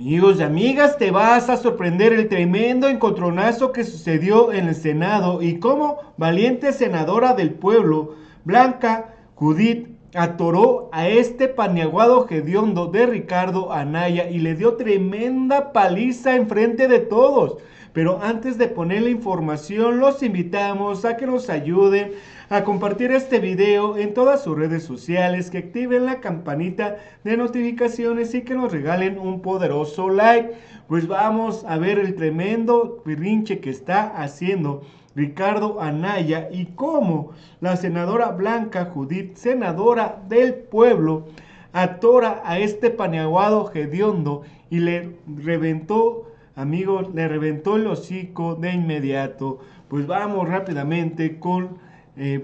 Amigos y amigas, te vas a sorprender el tremendo encontronazo que sucedió en el Senado y cómo valiente senadora del pueblo, Blanca Judith, atoró a este paniaguado hediondo de Ricardo Anaya y le dio tremenda paliza enfrente de todos. Pero antes de poner la información, los invitamos a que nos ayuden a compartir este video en todas sus redes sociales, que activen la campanita de notificaciones y que nos regalen un poderoso like. Pues vamos a ver el tremendo berrinche que está haciendo Ricardo Anaya y cómo la senadora Blanca Judith, senadora del pueblo, atora a este paneaguado hediondo y le reventó, amigos, le reventó el hocico de inmediato. Pues vamos rápidamente con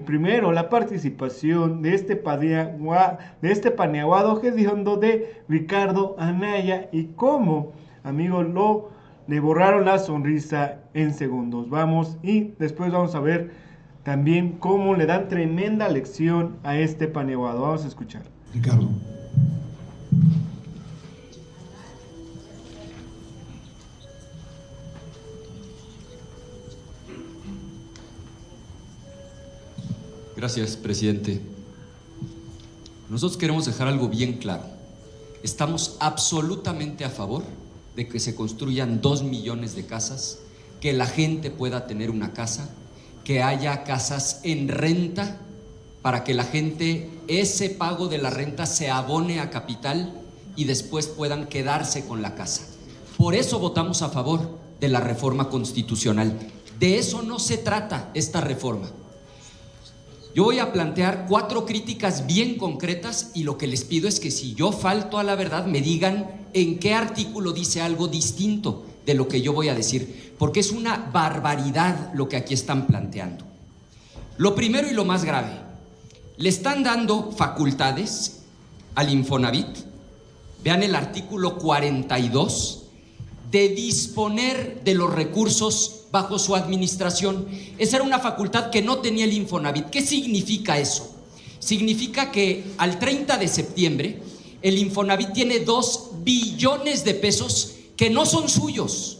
primero la participación de este paneaguado hediondo de Ricardo Anaya y cómo, amigos, le borraron la sonrisa en segundos. Vamos, y después vamos a ver también cómo le dan tremenda lección a este paneaguado. Vamos a escuchar. Ricardo. Gracias, presidente. Nosotros queremos dejar algo bien claro. Estamos absolutamente a favor de que se construyan 2 millones de casas, que la gente pueda tener una casa, que haya casas en renta para que la gente, ese pago de la renta se abone a capital y después puedan quedarse con la casa. Por eso votamos a favor de la reforma constitucional. De eso no se trata esta reforma. Yo voy a plantear 4 críticas bien concretas y lo que les pido es que si yo falto a la verdad me digan en qué artículo dice algo distinto de lo que yo voy a decir, porque es una barbaridad lo que aquí están planteando. Lo primero y lo más grave, le están dando facultades al Infonavit, vean el artículo 42, de disponer de los recursos bajo su administración. Esa era una facultad que no tenía el Infonavit. ¿Qué significa eso? Significa que al 30 de septiembre el Infonavit tiene 2 billones de pesos que no son suyos,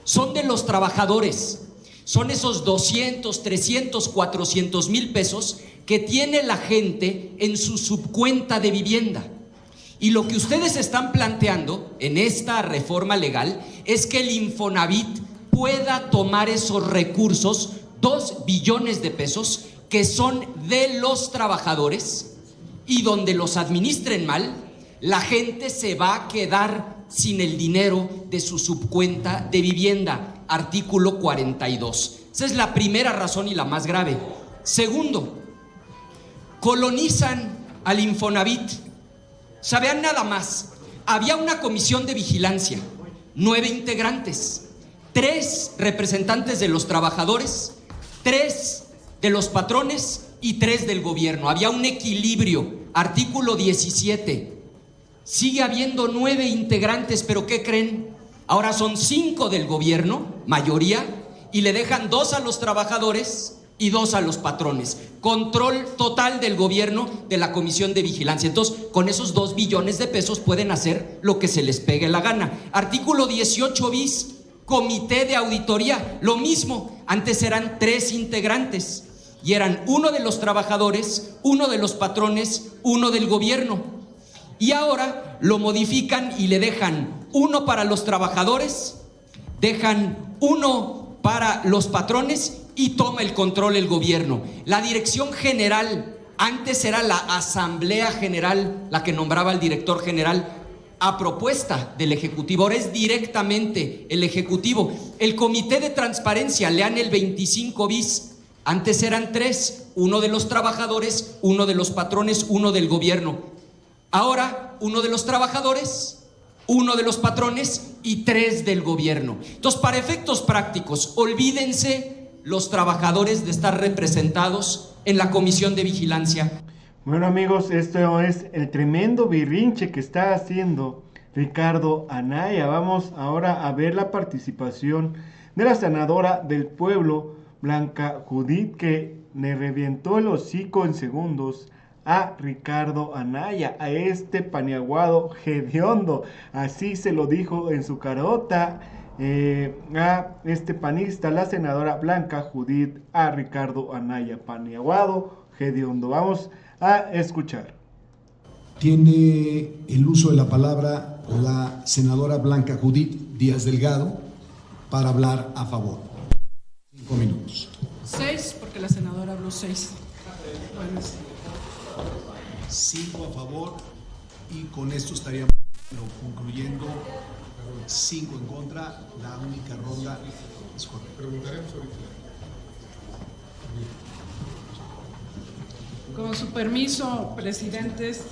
son de los trabajadores. Son esos 200, 300, 400 mil pesos que tiene la gente en su subcuenta de vivienda. Y lo que ustedes están planteando en esta reforma legal es que el Infonavit pueda tomar esos recursos, 2 billones de pesos, que son de los trabajadores, y donde los administren mal, la gente se va a quedar sin el dinero de su subcuenta de vivienda. Artículo 42. Esa es la primera razón y la más grave. Segundo, colonizan al Infonavit. Sabían nada más, había una comisión de vigilancia, 9 integrantes, 3 representantes de los trabajadores, 3 de los patrones y 3 del gobierno. Había un equilibrio. Artículo 17. Sigue habiendo 9 integrantes, pero ¿qué creen? Ahora son 5 del gobierno, mayoría, y le dejan 2 a los trabajadores y 2 a los patrones. Control total del gobierno de la comisión de vigilancia. Entonces, con esos 2 billones de pesos pueden hacer lo que se les pegue la gana. Artículo 18 bis, comité de auditoría. Lo mismo, antes eran 3 integrantes y eran 1 de los trabajadores, 1 de los patrones, 1 del gobierno. Y ahora lo modifican y le dejan 1 para los trabajadores, dejan 1 para los patrones y toma el control el gobierno. La dirección general, antes era la asamblea general la que nombraba al director general a propuesta del ejecutivo, ahora es directamente el ejecutivo. El comité de transparencia, lean el 25 bis, antes eran 3, 1 de los trabajadores, 1 de los patrones, 1 del gobierno. Ahora 1 de los trabajadores, 1 de los patrones y 3 del gobierno. Entonces, para efectos prácticos, olvídense los trabajadores de estar representados en la comisión de vigilancia. Bueno, amigos, esto es el tremendo berrinche que está haciendo Ricardo Anaya. Vamos ahora a ver la participación de la senadora del pueblo, Blanca Judith, que le revientó el hocico en segundos a Ricardo Anaya, a este paniaguado hediondo. Así se lo dijo en su carota a este panista, la senadora Blanca Judith, a Ricardo Anaya, paniaguado hediondo. Vamos a escuchar. Tiene el uso de la palabra la senadora Blanca Judith Díaz Delgado para hablar a favor. 5 minutos. 6, porque la senadora habló 6. Bueno, 5 a favor y con esto estaríamos concluyendo 5 en contra. La única ronda es correcta. Preguntaremos ahorita. Con su permiso, presidentes,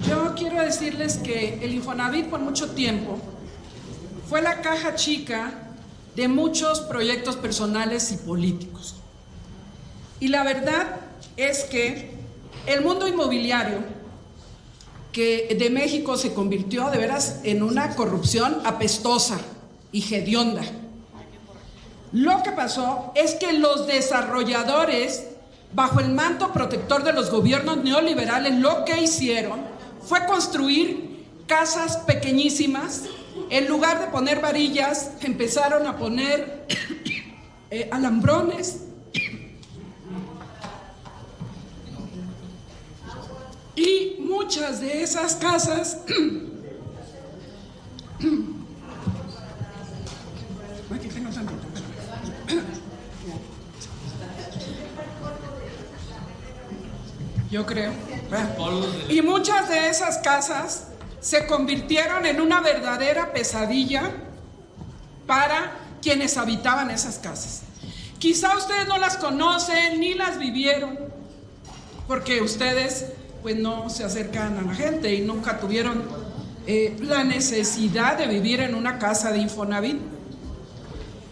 yo quiero decirles que el Infonavit por mucho tiempo fue la caja chica de muchos proyectos personales y políticos. Y la verdad es que el mundo inmobiliario de México se convirtió de veras en una corrupción apestosa y hedionda. Lo que pasó es que los desarrolladores, bajo el manto protector de los gobiernos neoliberales, lo que hicieron fue construir casas pequeñísimas. En lugar de poner varillas, empezaron a poner alambrones. Y muchas de esas casas aquí tengo tantito. Yo creo. Y muchas de esas casas se convirtieron en una verdadera pesadilla para quienes habitaban esas casas. Quizá ustedes no las conocen ni las vivieron, porque ustedes pues no se acercan a la gente y nunca tuvieron la necesidad de vivir en una casa de Infonavit.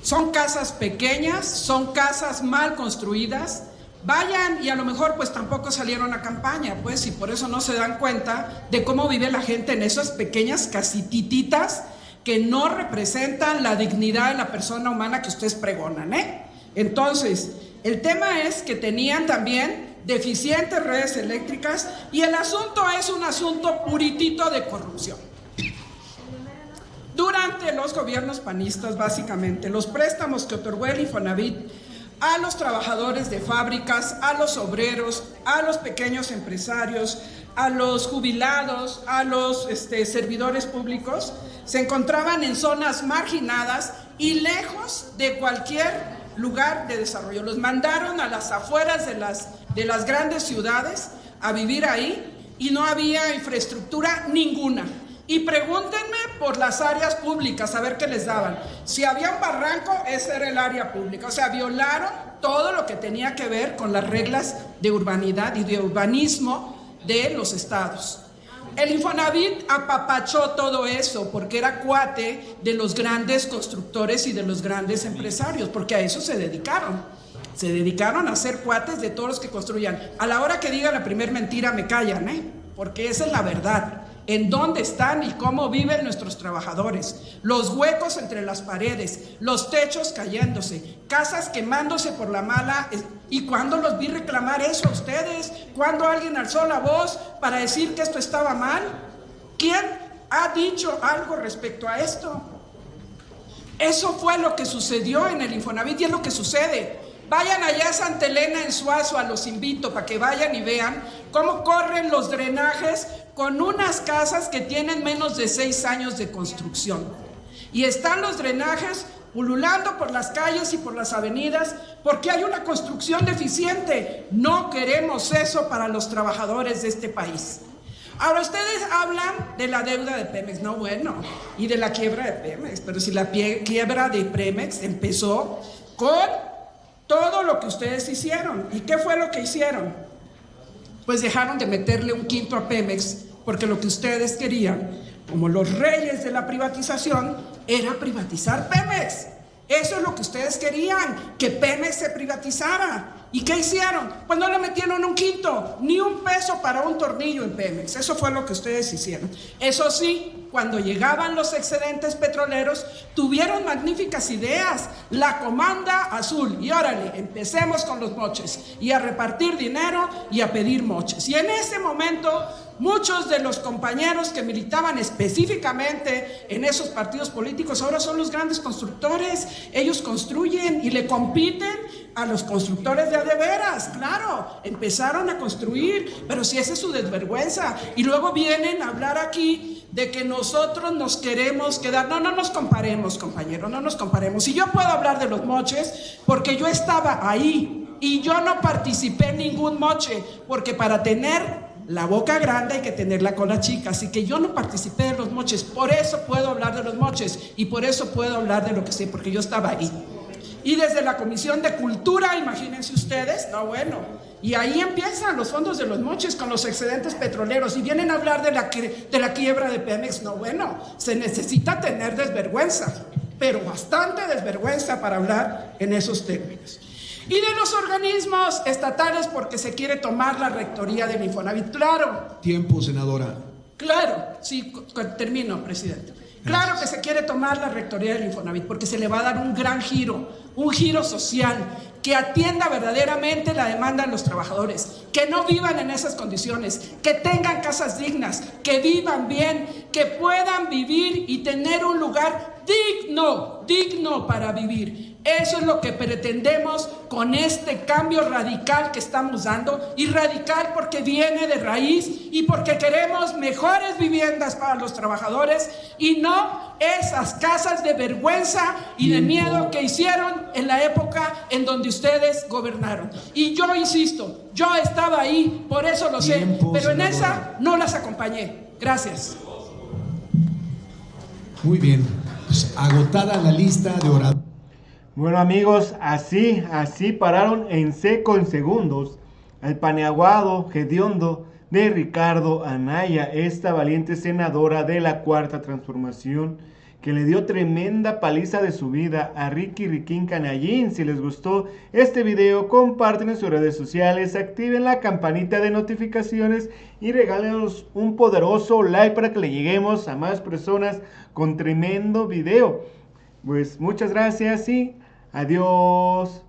Son casas pequeñas, son casas mal construidas. Vayan y a lo mejor pues tampoco salieron a campaña, pues, y por eso no se dan cuenta de cómo vive la gente en esas pequeñas casititas que no representan la dignidad de la persona humana que ustedes pregonan, ¿eh? Entonces, el tema es que tenían también deficientes redes eléctricas y el asunto es un asunto puritito de corrupción. Durante los gobiernos panistas, básicamente, los préstamos que otorgó el Infonavit a los trabajadores de fábricas, a los obreros, a los pequeños empresarios, a los jubilados, a los servidores públicos, se encontraban en zonas marginadas y lejos de cualquier lugar de desarrollo. Los mandaron a las afueras de las grandes ciudades a vivir ahí y no había infraestructura ninguna. Y pregúntenme por las áreas públicas, a ver qué les daban. Si había un barranco, esa era el área pública. O sea, violaron todo lo que tenía que ver con las reglas de urbanidad y de urbanismo de los estados. El Infonavit apapachó todo eso porque era cuate de los grandes constructores y de los grandes empresarios, porque a eso se dedicaron. Se dedicaron a ser cuates de todos los que construían. A la hora que diga la primer mentira me callan, porque esa es la verdad. En dónde están y cómo viven nuestros trabajadores, los huecos entre las paredes, los techos cayéndose, casas quemándose por la mala. ¿Y cuándo los vi reclamar eso a ustedes? ¿Cuándo alguien alzó la voz para decir que esto estaba mal? ¿Quién ha dicho algo respecto a esto? Eso fue lo que sucedió en el Infonavit y es lo que sucede. Vayan allá a Santa Elena en Suazua, los invito para que vayan y vean cómo corren los drenajes con unas casas que tienen menos de 6 años de construcción. Y están los drenajes pululando por las calles y por las avenidas porque hay una construcción deficiente. No queremos eso para los trabajadores de este país. Ahora ustedes hablan de la deuda de Pemex, no bueno, y de la quiebra de Pemex, pero si la quiebra de Pemex empezó con todo lo que ustedes hicieron. ¿Y qué fue lo que hicieron? Pues dejaron de meterle un quinto a Pemex, porque lo que ustedes querían, como los reyes de la privatización, era privatizar Pemex. Eso es lo que ustedes querían, que Pemex se privatizara. ¿Y qué hicieron? Pues no le metieron un quinto, ni un peso para un tornillo en Pemex. Eso fue lo que ustedes hicieron. Eso sí, cuando llegaban los excedentes petroleros, tuvieron magníficas ideas, la comanda azul, y órale, empecemos con los moches, y a repartir dinero y a pedir moches. Y en ese momento, muchos de los compañeros que militaban específicamente en esos partidos políticos ahora son los grandes constructores. Ellos construyen y le compiten a los constructores de veras, claro, empezaron a construir, pero si esa es su desvergüenza. Y luego vienen a hablar aquí de que nosotros nos queremos quedar. No nos comparemos, compañero, no nos comparemos. Y yo puedo hablar de los moches porque yo estaba ahí y yo no participé en ningún moche, porque para tener la boca grande hay que tener la cola chica, así que yo no participé de los moches. Por eso puedo hablar de los moches y por eso puedo hablar de lo que sé, porque yo estaba ahí. Y desde la Comisión de Cultura, imagínense ustedes, no bueno, y ahí empiezan los fondos de los moches con los excedentes petroleros, y vienen a hablar de la quiebra de Pemex. No bueno, se necesita tener desvergüenza, pero bastante desvergüenza para hablar en esos términos. Y de los organismos estatales, porque se quiere tomar la rectoría del Infonavit. Claro. Tiempo, senadora. Claro, sí, termino, presidente. Claro que se quiere tomar la rectoría del Infonavit porque se le va a dar un gran giro, un giro social que atienda verdaderamente la demanda de los trabajadores, que no vivan en esas condiciones, que tengan casas dignas, que vivan bien, que puedan vivir y tener un lugar digno para vivir. Eso es lo que pretendemos con este cambio radical que estamos dando, y radical porque viene de raíz y porque queremos mejores viviendas para los trabajadores y no esas casas de vergüenza y de miedo que hicieron en la época en donde ustedes gobernaron. Y yo insisto, yo estaba ahí, por eso lo sé, pero en esa no las acompañé. Gracias. Muy bien, pues agotada la lista de oradores. Bueno, amigos, así pararon en seco en segundos al paneaguado hediondo de Ricardo Anaya, esta valiente senadora de la Cuarta Transformación, que le dio tremenda paliza de su vida a Riquín Canallín. Si les gustó este video, comparten en sus redes sociales, activen la campanita de notificaciones y regálenos un poderoso like para que le lleguemos a más personas con tremendo video. Pues muchas gracias y adiós.